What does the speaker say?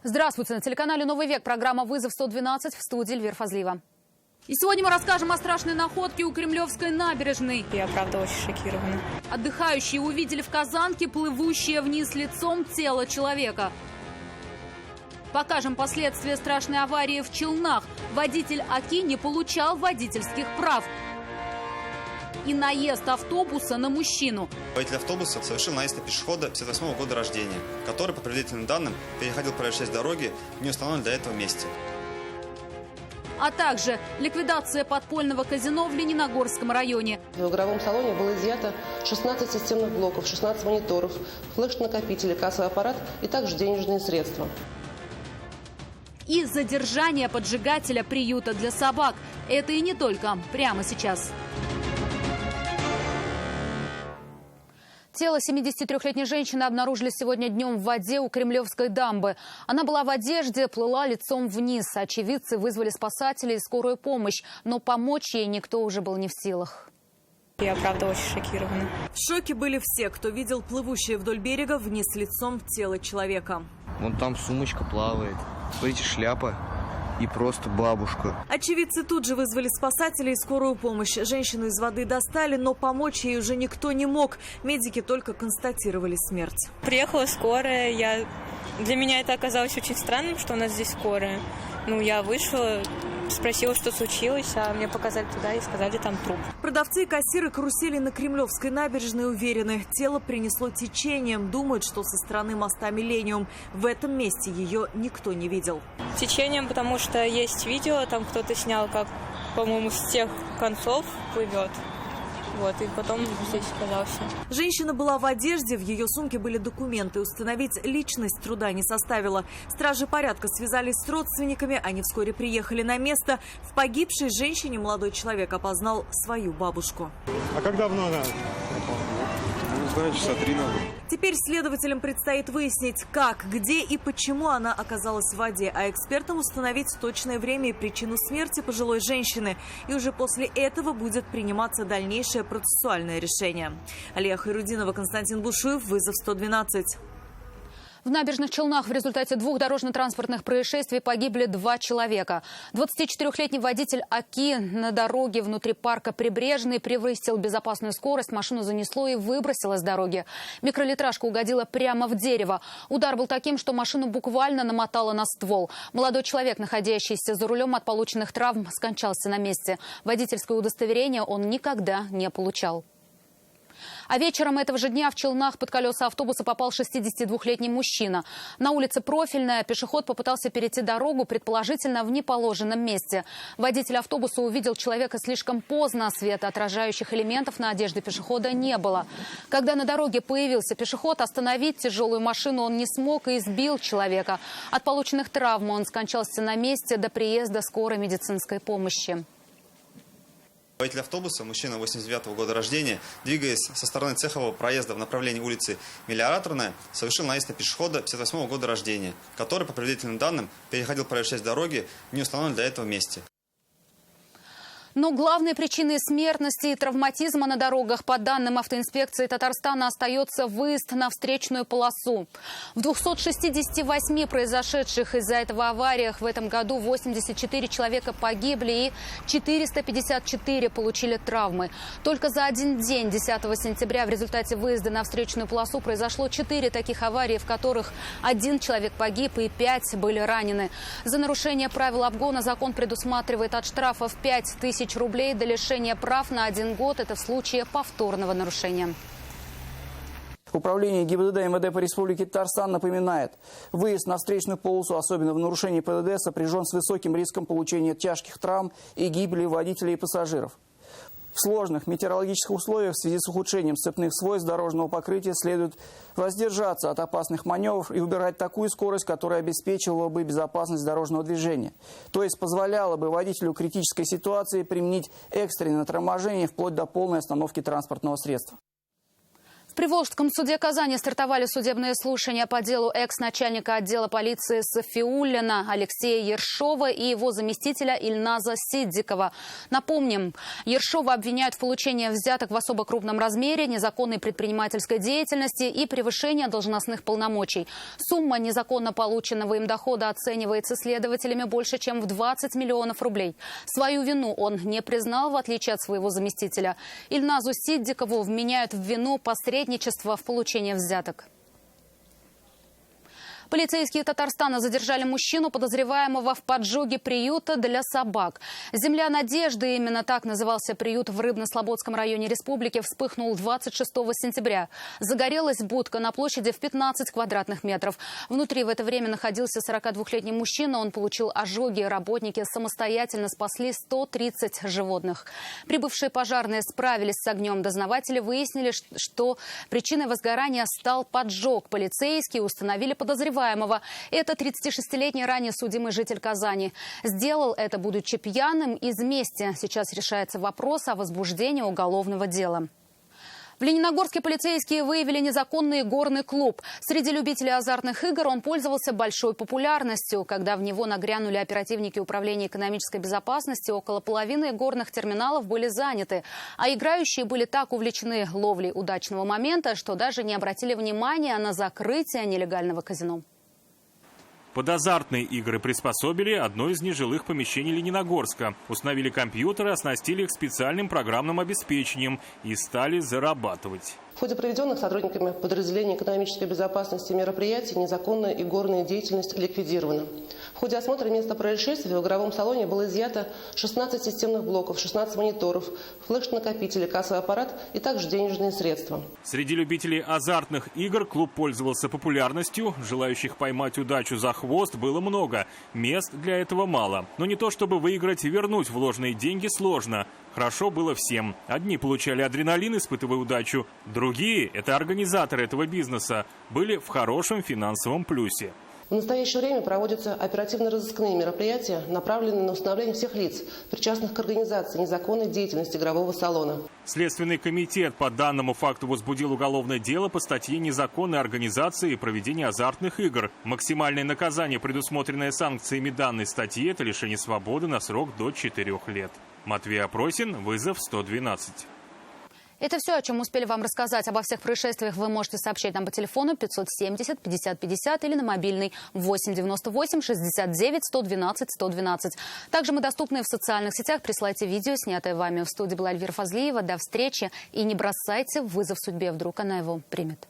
Здравствуйте. На телеканале «Новый век» программа «Вызов-112», в студии Эльвира Фазлиева. И сегодня мы расскажем о страшной находке у Кремлевской набережной. Я, правда, очень шокирована. Отдыхающие увидели в Казанке плывущее вниз лицом тело человека. Покажем последствия страшной аварии в Челнах. Водитель АКИ не получал водительских прав. И наезд автобуса на мужчину. Водитель автобуса совершил наезд на пешехода 58 года рождения, который, по предварительным данным, переходил проезжую часть дороги в неустановленном для этого месте. А также ликвидация подпольного казино в Лениногорском районе. В игровом салоне было изъято 16 системных блоков, 16 мониторов, флеш-накопители, кассовый аппарат и также денежные средства. И задержание поджигателя приюта для собак. Это и не только. Прямо сейчас. Тело 73-летней женщины обнаружили сегодня днем в воде у Кремлевской дамбы. Она была в одежде, плыла лицом вниз. Очевидцы вызвали спасателей и скорую помощь, но помочь ей никто уже был не в силах. Я, правда, очень шокирована. В шоке были все, кто видел плывущее вдоль берега вниз лицом тело человека. Вон там сумочка плавает. Смотрите, шляпа. И просто бабушка. Очевидцы тут же вызвали спасателей и скорую помощь. Женщину из воды достали, но помочь ей уже никто не мог. Медики только констатировали смерть. Приехала скорая. Для меня это оказалось очень странным, что у нас здесь скорая. Я вышла, спросила, что случилось, а мне показали туда и сказали, там труп. Продавцы и кассиры карусели на Кремлевской набережной уверены, тело принесло течением. Думают, что со стороны моста «Миллениум». В этом месте ее никто не видел. Течением, потому что есть видео, там кто-то снял, как, по-моему, с тех концов плывет. И потом здесь оказался. Женщина была в одежде, в ее сумке были документы. Установить личность труда не составило. Стражи порядка связались с родственниками, они вскоре приехали на место. В погибшей женщине молодой человек опознал свою бабушку. А как давно она? Не знаю, часа 3 надо. Теперь следователям предстоит выяснить, как, где и почему она оказалась в воде, а экспертам установить точное время и причину смерти пожилой женщины. И уже после этого будет приниматься дальнейшее процессуальное решение. Алия Хайрудинова, Константин Бушуев, «Вызов-112». В Набережных Челнах в результате 2 дорожно-транспортных происшествий погибли 2 человека. 24-летний водитель АКИ на дороге внутри парка Прибрежный превысил безопасную скорость, машину занесло и выбросило с дороги. Микролитражка угодила прямо в дерево. Удар был таким, что машину буквально намотало на ствол. Молодой человек, находящийся за рулем от полученных травм, скончался на месте. Водительское удостоверение он никогда не получал. А вечером этого же дня в Челнах под колеса автобуса попал 62-летний мужчина. На улице Профильная пешеход попытался перейти дорогу, предположительно в неположенном месте. Водитель автобуса увидел человека слишком поздно. Светоотражающих элементов на одежде пешехода не было. Когда на дороге появился пешеход, остановить тяжелую машину он не смог и сбил человека. От полученных травм он скончался на месте до приезда скорой медицинской помощи. Водитель автобуса, мужчина 89 года рождения, двигаясь со стороны Цехового проезда в направлении улицы Мелиораторная, совершил наезд на пешехода 58 года рождения, который, по предварительным данным, переходил проезжую часть дороги в неустановленном для этого месте. Но главной причиной смертности и травматизма на дорогах, по данным автоинспекции Татарстана, остается выезд на встречную полосу. В 268 произошедших из-за этого авариях в этом году 84 человека погибли и 454 получили травмы. Только за один день, 10 сентября, в результате выезда на встречную полосу произошло 4 таких аварии, в которых 1 человек погиб и 5 были ранены. За нарушение правил обгона закон предусматривает от штрафов 5000 рублей до лишения прав на 1 год. Это в случае повторного нарушения. Управление ГИБДД МВД по Республике Татарстан напоминает, выезд на встречную полосу, особенно в нарушении ПДД, сопряжен с высоким риском получения тяжких травм и гибели водителей и пассажиров. В сложных метеорологических условиях в связи с ухудшением сцепных свойств дорожного покрытия следует воздержаться от опасных маневров и выбирать такую скорость, которая обеспечивала бы безопасность дорожного движения. То есть позволяла бы водителю критической ситуации применить экстренное торможение вплоть до полной остановки транспортного средства. В Приволжском суде Казани стартовали судебные слушания по делу экс-начальника отдела полиции Сафиуллина Алексея Ершова и его заместителя Ильназа Сиддикова. Напомним, Ершова обвиняют в получении взяток в особо крупном размере, незаконной предпринимательской деятельности и превышении должностных полномочий. Сумма незаконно полученного им дохода оценивается следователями больше, чем в 20 миллионов рублей. Свою вину он не признал, в отличие от своего заместителя. Ильназу Сиддикову вменяют в вину посредничество в получении взяток. Полицейские Татарстана задержали мужчину, подозреваемого в поджоге приюта для собак. «Земля надежды», именно так назывался приют в Рыбно-Слободском районе республики, вспыхнул 26 сентября. Загорелась будка на площади в 15 квадратных метров. Внутри в это время находился 42-летний мужчина. Он получил ожоги. Работники самостоятельно спасли 130 животных. Прибывшие пожарные справились с огнем. Дознаватели выяснили, что причиной возгорания стал поджог. Полицейские установили подозреваемого. Это 36-летний ранее судимый житель Казани. Сделал это, будучи пьяным, из мести. Сейчас решается вопрос о возбуждении уголовного дела. В Лениногорске полицейские выявили незаконный горный клуб. Среди любителей азартных игр он пользовался большой популярностью. Когда в него нагрянули оперативники Управления экономической безопасности, около половины горных терминалов были заняты. А играющие были так увлечены ловлей удачного момента, что даже не обратили внимания на закрытие нелегального казино. Под азартные игры приспособили одно из нежилых помещений Лениногорска. Установили компьютеры, оснастили их специальным программным обеспечением и стали зарабатывать. В ходе проведенных сотрудниками подразделения экономической безопасности мероприятий незаконная игорная деятельность ликвидирована. В ходе осмотра места происшествия в игровом салоне было изъято 16 системных блоков, 16 мониторов, флеш-накопители, кассовый аппарат и также денежные средства. Среди любителей азартных игр клуб пользовался популярностью. Желающих поймать удачу за хвост было много. Мест для этого мало. Но не то чтобы выиграть и вернуть вложенные деньги сложно. Хорошо было всем. Одни получали адреналин, испытывая удачу. Другие, это организаторы этого бизнеса, были в хорошем финансовом плюсе. В настоящее время проводятся оперативно-розыскные мероприятия, направленные на установление всех лиц, причастных к организации незаконной деятельности игрового салона. Следственный комитет по данному факту возбудил уголовное дело по статье «Незаконной организации и проведения азартных игр». Максимальное наказание, предусмотренное санкциями данной статьи, это лишение свободы на срок до 4 лет. Матвей Опросин, вызов 112. Это все, о чем успели вам рассказать. Обо всех происшествиях вы можете сообщить нам по телефону 570 50 50 или на мобильный 8 98 69 112 112. Также мы доступны в социальных сетях. Присылайте видео, снятое вами. В студии была Эльвира Фазлиева. До встречи. И не бросайте вызов судьбе. Вдруг она его примет.